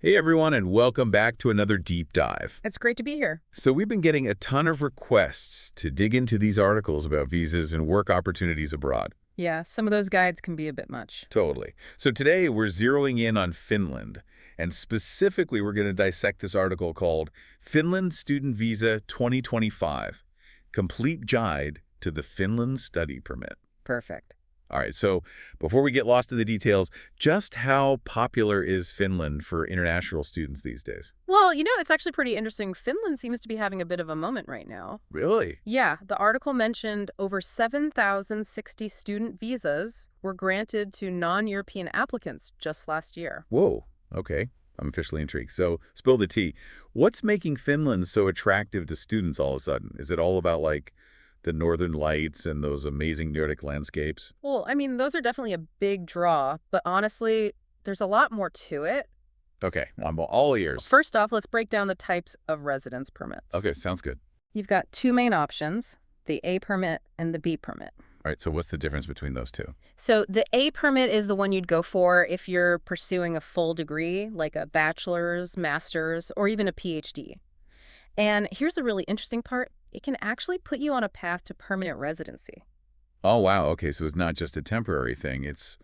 Hey everyone, and welcome back to another deep dive. It's great to be here. So we've been getting a ton of requests to dig into these articles about visas and work opportunities abroad. Yeah, some of those guides can be a bit much. Totally. So today we're zeroing in on Finland, and specifically we're going to dissect this article called Finland Student Visa 2025, Complete Guide to the Finland Study Permit. Perfect. All right, so before we get lost in the details, just how popular is Finland for international students these days? Well, it's actually pretty interesting. Finland seems to be having a bit of a moment right now. Really? Yeah, the article mentioned over 7,060 student visas were granted to non-European applicants just last year. Whoa, okay. I'm officially intrigued. So spill the tea. What's making Finland so attractive to students all of a sudden? Is it all about like the northern lights and those amazing Nordic landscapes? Well, those are definitely a big draw, but honestly, there's a lot more to it. Okay, I'm all ears. First off, let's break down the types of residence permits. Okay, sounds good. You've got two main options, the A permit and the B permit. All right, so what's the difference between those two? So the A permit is the one you'd go for if you're pursuing a full degree, like a bachelor's, master's, or even a PhD. And here's the really interesting part. It can actually put you on a path to permanent residency. Oh, wow. Okay, so it's not just a temporary thing. It's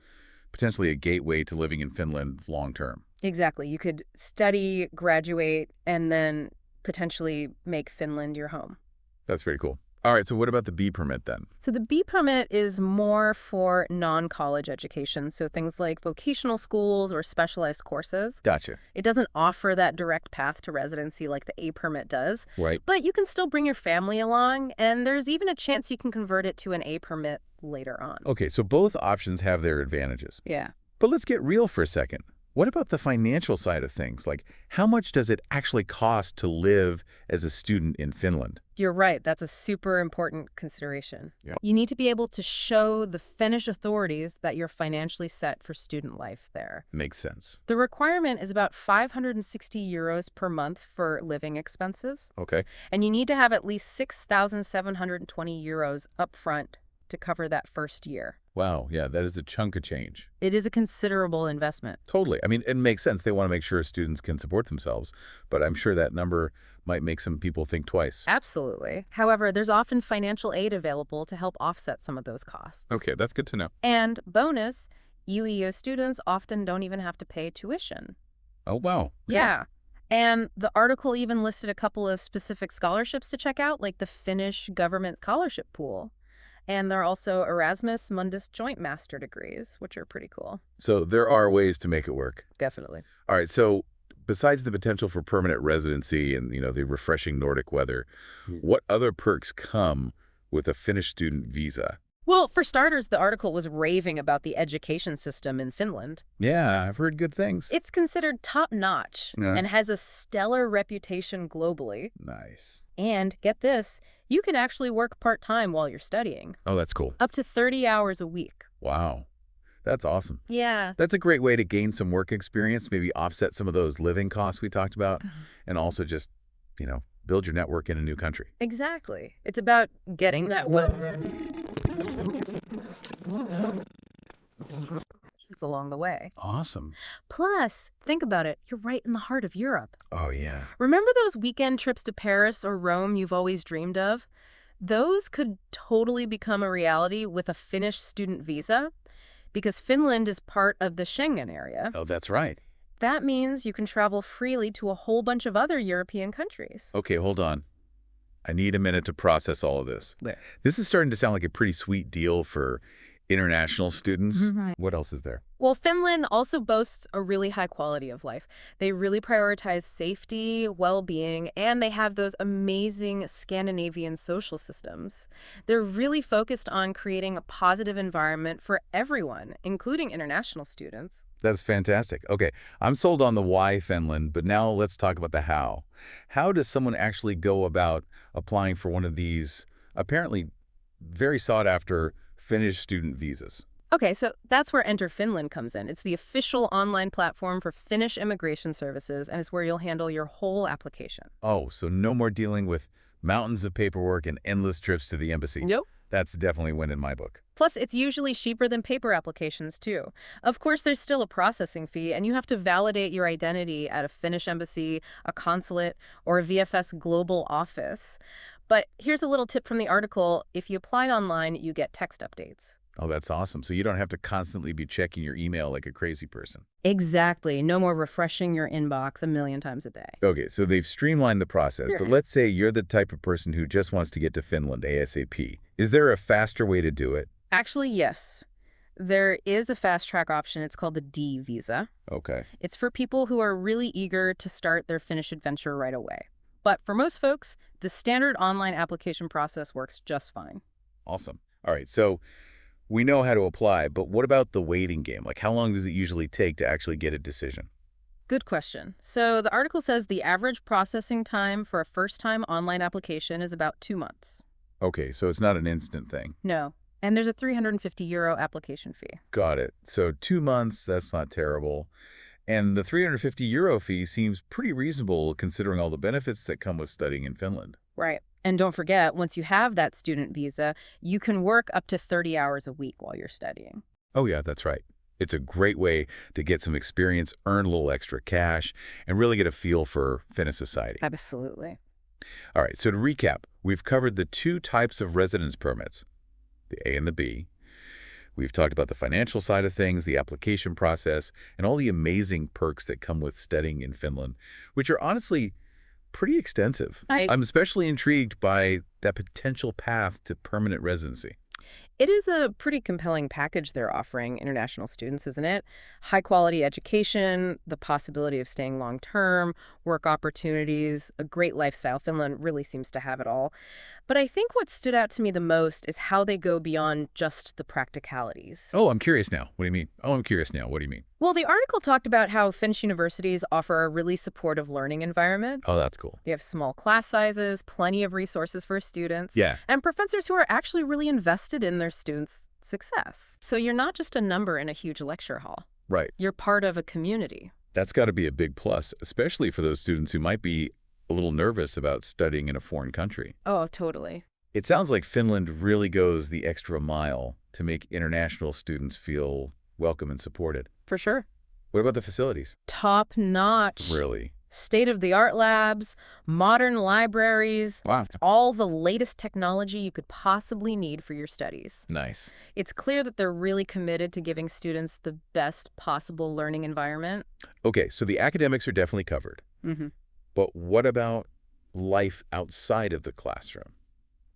potentially a gateway to living in Finland long term. Exactly. You could study, graduate, and then potentially make Finland your home. That's pretty cool. All right, so what about the B permit then? So the B permit is more for non-college education, so things like vocational schools or specialized courses. Gotcha. It doesn't offer that direct path to residency like the A permit does, Right. but you can still bring your family along, and there's even a chance you can convert it to an A permit later on. Okay, so both options have their advantages. Yeah. But let's get real for a second. What about the financial side of things? Like, how much does it actually cost to live as a student in Finland? You're right. That's a super important consideration. Yeah. You need to be able to show the Finnish authorities that you're financially set for student life there. Makes sense. The requirement is about 560 euros per month for living expenses, Okay. and you need to have at least 6,720 euros upfront to cover that first year. Wow, yeah, that is a chunk of change. It is a considerable investment. Totally. I mean, it makes sense. They want to make sure students can support themselves, but I'm sure that number might make some people think twice. Absolutely. However, there's often financial aid available to help offset some of those costs. Okay, that's good to know. And bonus, UEO students often don't even have to pay tuition. Oh, wow. Yeah. And the article even listed a couple of specific scholarships to check out, like the Finnish government scholarship pool. And there are also Erasmus Mundus joint master degrees, which are pretty cool. So there are ways to make it work. Definitely. All right, so besides the potential for permanent residency and, the refreshing Nordic weather, what other perks come with a Finnish student visa? Well, for starters, the article was raving about the education system in Finland. Yeah, I've heard good things. It's considered top-notch Yeah. and has a stellar reputation globally. Nice. And get this, you can actually work part-time while you're studying, Oh, that's cool. up to 30 hours a week. Wow. That's awesome. Yeah. That's a great way to gain some work experience, maybe offset some of those living costs we talked about, and also just, build your network in a new country. Exactly. It's about getting that well. It's along the way. Awesome. Plus, think about it, you're right in the heart of Europe. Oh, yeah. Remember those weekend trips to Paris or Rome you've always dreamed of? Those could totally become a reality with a Finnish student visa, because Finland is part of the Schengen area. Oh, that's right. That means you can travel freely to a whole bunch of other European countries. Okay, hold on. I need a minute to process all of this. There. This is starting to sound like a pretty sweet deal for international students. Right. What else is there? Well, Finland also boasts a really high quality of life. They really prioritize safety, well-being, and they have those amazing Scandinavian social systems. They're really focused on creating a positive environment for everyone, including international students. That's fantastic. Okay, I'm sold on the why Finland, but now let's talk about the how. How does someone actually go about applying for one of these apparently very sought-after Finnish student visas? Okay, so that's where Enter Finland comes in. It's the official online platform for Finnish immigration services, and it's where you'll handle your whole application. Oh, so no more dealing with mountains of paperwork and endless trips to the embassy. Nope. That's definitely win in my book. Plus, it's usually cheaper than paper applications, too. Of course, there's still a processing fee, and you have to validate your identity at a Finnish embassy, a consulate, or a VFS global office. But here's a little tip from the article. If you apply online, you get text updates. Oh, that's awesome. So you don't have to constantly be checking your email like a crazy person. Exactly. No more refreshing your inbox a million times a day. Okay, so they've streamlined the process, but let's say you're the type of person who just wants to get to Finland ASAP. Is there a faster way to do it? Actually, yes. There is a fast track option. It's called the D visa. Okay, It's for people who are really eager to start their Finnish adventure right away. But for most folks, the standard online application process works just fine. awesome. All right, so we know how to apply, but what about the waiting game? Like, how long does it usually take to actually get a decision? Good question. So the article says the average processing time for a first-time online application is about 2 months. Okay, so it's not an instant thing. No. And there's a €350 application fee. Got it. So 2 months, that's not terrible. And the €350 fee seems pretty reasonable considering all the benefits that come with studying in Finland. Right. And don't forget, once you have that student visa, you can work up to 30 hours a week while you're studying. Oh yeah, that's right. It's a great way to get some experience, earn a little extra cash, and really get a feel for Finnish society. Absolutely. All right, so to recap, we've covered the two types of residence permits, the A and the B. We've talked about the financial side of things, the application process, and all the amazing perks that come with studying in Finland, which are honestly pretty extensive. I'm especially intrigued by that potential path to permanent residency. It is a pretty compelling package they're offering international students, isn't it? High quality education, the possibility of staying long term, work opportunities, a great lifestyle. Finland really seems to have it all. But I think what stood out to me the most is how they go beyond just the practicalities. Oh, I'm curious now. What do you mean? Oh, I'm curious now. What do you mean? Well, the article talked about how Finnish universities offer a really supportive learning environment. Oh, that's cool. They have small class sizes, plenty of resources for students, Yeah. and professors who are actually really invested in their students' success. So you're not just a number in a huge lecture hall. Right. You're part of a community. That's got to be a big plus, especially for those students who might be a little nervous about studying in a foreign country. Oh, totally. It sounds like Finland really goes the extra mile to make international students feel welcome and supported. For sure. What about the facilities? Top notch. Really? State-of-the-art labs, modern libraries. Wow. It's all the latest technology you could possibly need for your studies. Nice. It's clear that they're really committed to giving students the best possible learning environment. Okay, so the academics are definitely covered. Mm-hmm. But what about life outside of the classroom?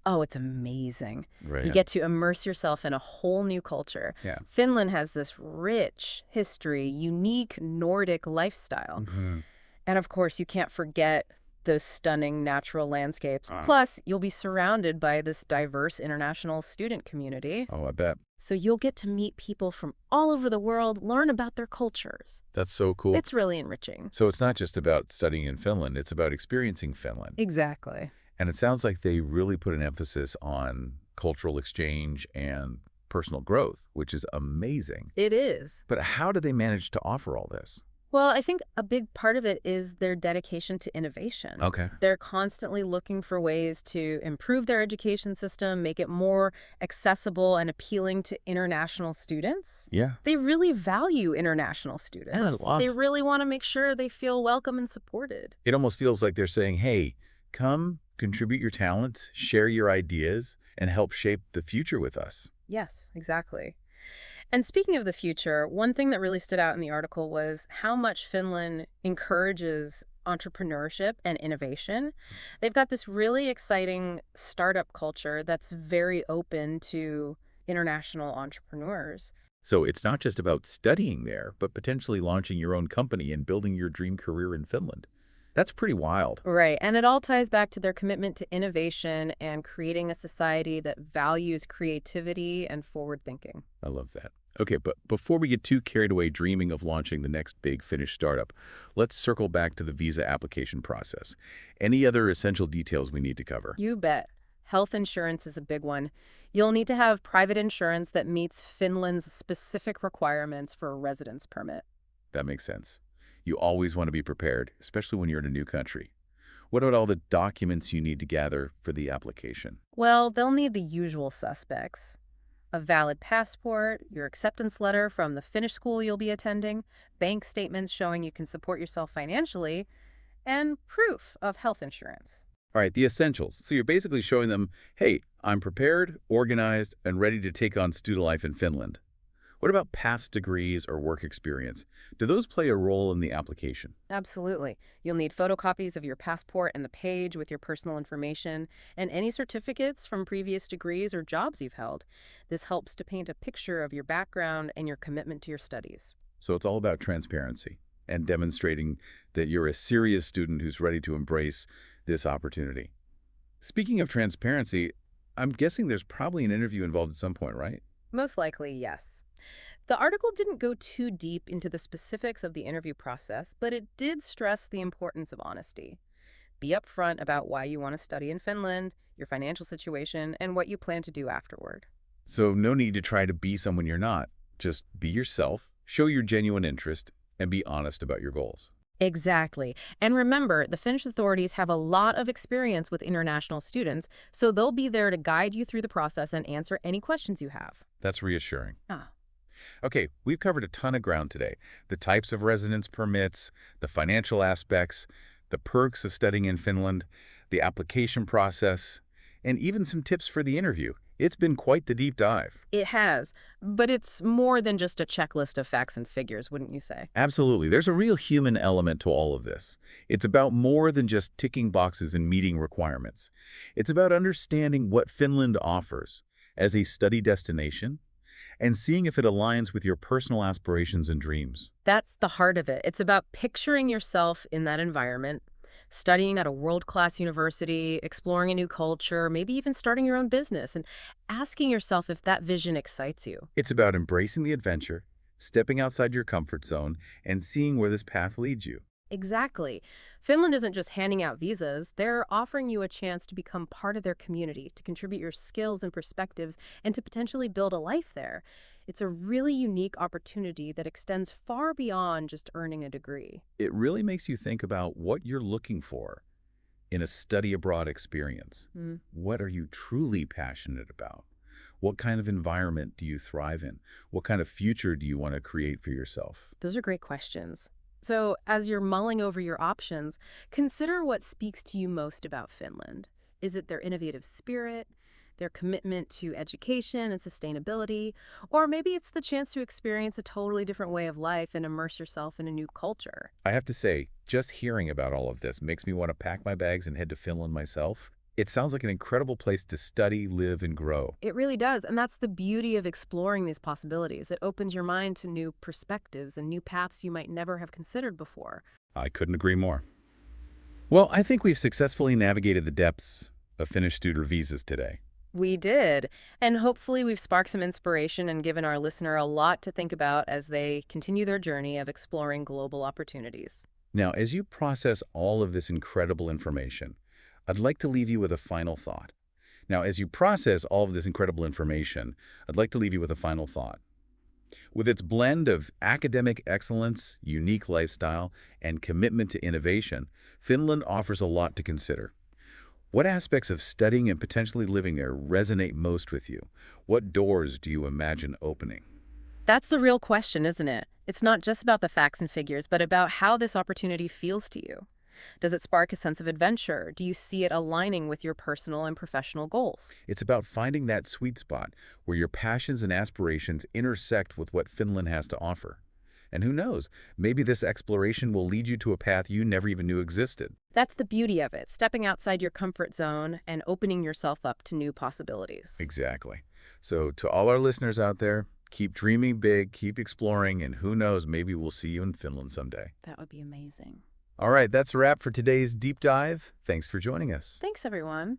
Oh, it's amazing. Right. You get to immerse yourself in a whole new culture. Yeah. Finland has this rich history, unique Nordic lifestyle. Mhm. And of course, you can't forget those stunning natural landscapes. Ah. Plus, you'll be surrounded by this diverse international student community. Oh, I bet. So you'll get to meet people from all over the world, learn about their cultures. That's so cool. It's really enriching. So it's not just about studying in Finland, it's about experiencing Finland. Exactly. And it sounds like they really put an emphasis on cultural exchange and personal growth, which is amazing. It is. But how do they manage to offer all this? Well, I think a big part of it is their dedication to innovation. Okay. They're constantly looking for ways to improve their education system, make it more accessible and appealing to international students. Yeah. They really value international students. That's a lot. They really want to make sure they feel welcome and supported. It almost feels like they're saying, hey, come contribute your talents, share your ideas, and help shape the future with us. Yes, exactly. And speaking of the future, one thing that really stood out in the article was how much Finland encourages entrepreneurship and innovation. They've got this really exciting startup culture that's very open to international entrepreneurs. So it's not just about studying there, but potentially launching your own company and building your dream career in Finland. That's pretty wild. Right. And it all ties back to their commitment to innovation and creating a society that values creativity and forward thinking. I love that. Okay, but before we get too carried away dreaming of launching the next big Finnish startup, let's circle back to the visa application process. Any other essential details we need to cover? You bet. Health insurance is a big one. You'll need to have private insurance that meets Finland's specific requirements for a residence permit. That makes sense. You always want to be prepared, especially when you're in a new country. What about all the documents you need to gather for the application? Well, they'll need the usual suspects: a valid passport, your acceptance letter from the Finnish school you'll be attending, bank statements showing you can support yourself financially, and proof of health insurance. All right, the essentials. So you're basically showing them, hey, I'm prepared, organized, and ready to take on student life in Finland. What about past degrees or work experience? Do those play a role in the application? Absolutely. You'll need photocopies of your passport and the page with your personal information and any certificates from previous degrees or jobs you've held. This helps to paint a picture of your background and your commitment to your studies. So it's all about transparency and demonstrating that you're a serious student who's ready to embrace this opportunity. Speaking of transparency, I'm guessing there's probably an interview involved at some point, right? Most likely, yes. The article didn't go too deep into the specifics of the interview process, but it did stress the importance of honesty. Be upfront about why you want to study in Finland, your financial situation, and what you plan to do afterward. So no need to try to be someone you're not. Just be yourself, show your genuine interest, and be honest about your goals. Exactly. And remember, the Finnish authorities have a lot of experience with international students, so they'll be there to guide you through the process and answer any questions you have. That's reassuring. Ah, Okay, we've covered a ton of ground today. The types of residence permits, the financial aspects, the perks of studying in Finland, the application process, and even some tips for the interview. It's been quite the deep dive. it has, but it's more than just a checklist of facts and figures, wouldn't you say? Absolutely. There's a real human element to all of this. It's about more than just ticking boxes and meeting requirements. It's about understanding what Finland offers as a study destination and seeing if it aligns with your personal aspirations and dreams. That's the heart of it. It's about picturing yourself in that environment, studying at a world-class university, exploring a new culture, maybe even starting your own business, and asking yourself if that vision excites you. It's about embracing the adventure, stepping outside your comfort zone, and seeing where this path leads you. Exactly. Finland isn't just handing out visas, they're offering you a chance to become part of their community, to contribute your skills and perspectives, and to potentially build a life there. It's a really unique opportunity that extends far beyond just earning a degree. It really makes you think about what you're looking for in a study abroad experience. Mm, What are you truly passionate about? What kind of environment do you thrive in? What kind of future do you want to create for yourself? those are great questions. So, as you're mulling over your options, consider what speaks to you most about Finland. Is it their innovative spirit, their commitment to education and sustainability, or maybe it's the chance to experience a totally different way of life and immerse yourself in a new culture? I have to say, just hearing about all of this makes me want to pack my bags and head to Finland myself. It sounds like an incredible place to study, live, and grow. It really does, and that's the beauty of exploring these possibilities. It opens your mind to new perspectives and new paths you might never have considered before. I couldn't agree more. Well, I think we've successfully navigated the depths of Finnish student visas today. We did. And hopefully we've sparked some inspiration and given our listener a lot to think about as they continue their journey of exploring global opportunities. Now, as you process all of this incredible information, I'd like to leave you with a final thought. Now, as you process all of this incredible information, I'd like to leave you with a final thought. With its blend of academic excellence, unique lifestyle, and commitment to innovation, Finland offers a lot to consider. What aspects of studying and potentially living there resonate most with you? What doors do you imagine opening? That's the real question, isn't it? It's not just about the facts and figures, but about how this opportunity feels to you. Does it spark a sense of adventure? Do you see it aligning with your personal and professional goals? It's about finding that sweet spot where your passions and aspirations intersect with what Finland has to offer. And who knows, maybe this exploration will lead you to a path you never even knew existed. That's the beauty of it, stepping outside your comfort zone and opening yourself up to new possibilities. Exactly. So to all our listeners out there, keep dreaming big, keep exploring, and who knows, maybe we'll see you in Finland someday. That would be amazing. All right, that's a wrap for today's deep dive. Thanks for joining us. Thanks, everyone.